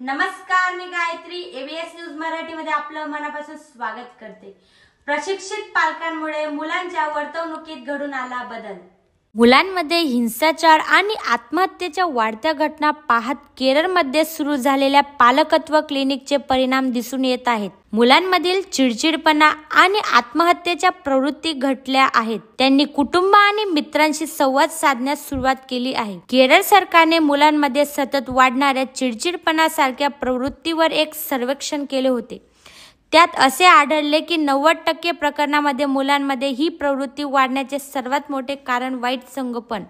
नमस्कार, मी Gayatri ABS news मराठीमध्ये आपलं मनापासून स्वागत करते। प्रशिक्षित पालकांमुळे मुलांच्या वर्तणुकीत घडून आला बदल। मुलांमध्ये हिंसाचार आणि आत्महत्येच्या वाढत्या घटना पाहत केरळमध्ये सुरू झालेल्या पालकत्व क्लिनिकचे परिणाम दिसून येत आहेत। मुलांमधील चिडचिडपणा आणि आत्महत्येच्या प्रवृत्ती घटल्या आहेत। त्यांनी कुटुंब आणि मित्रांशी संवाद साधण्यास सुरुवात केली आहे। केरळ सरकारने मुलांमध्ये सतत वाढणाऱ्या चिडचिडपणासारख्या प्रवृत्तीवर एक सर्वेक्षण केले होते। त्यात असे आढळले की 90% प्रकरणांमध्ये मुलांमध्ये ही प्रवृत्ती वाढण्याचे सर्वात मोठे कारण वाईट संगोपन,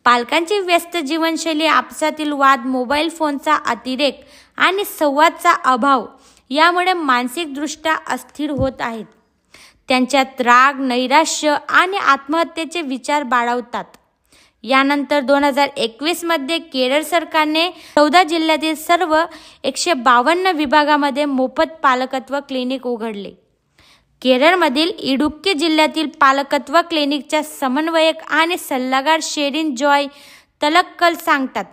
पालकांची व्यस्त जीवनशैली, आपसातील वाद, मोबाईल फोनचा अतिरेक आणि संवादाचा अभाव यामुळे मानसिकदृष्ट्या अस्थिर होत आहेत। त्यांच्यात राग, नैराश्य आणि आत्महत्येचे विचार बाळगतात। यानंतर 2021 मध्ये केरळ सरकारने 14 जिल्ह्यातील सर्व 152 विभागामध्ये मोफत पालकत्व क्लिनिक उघडले। केरळमधील इडुक्की जिल्ह्यातील पालकत्व क्लिनिकच्या समन्वयक आणि सल्लागार शेरिन जॉय तलक्कल सांगतात,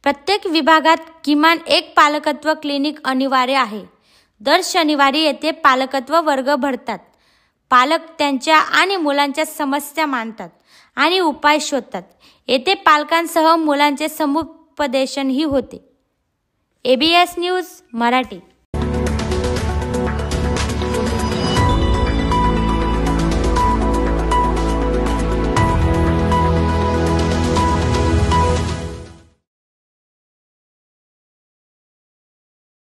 प्रत्येक विभागात किमान एक पालकत्व क्लिनिक अनिवार्य आहे। दर शनिवारी येथे पालकत्व वर्ग भरतात। पालक त्यांच्या आणि मुलांच्या समस्या मांडतात आणि उपाय शोधतात। येथे पालकांसह मुलांचे समुपदेशनही होते। ABS news Marathi.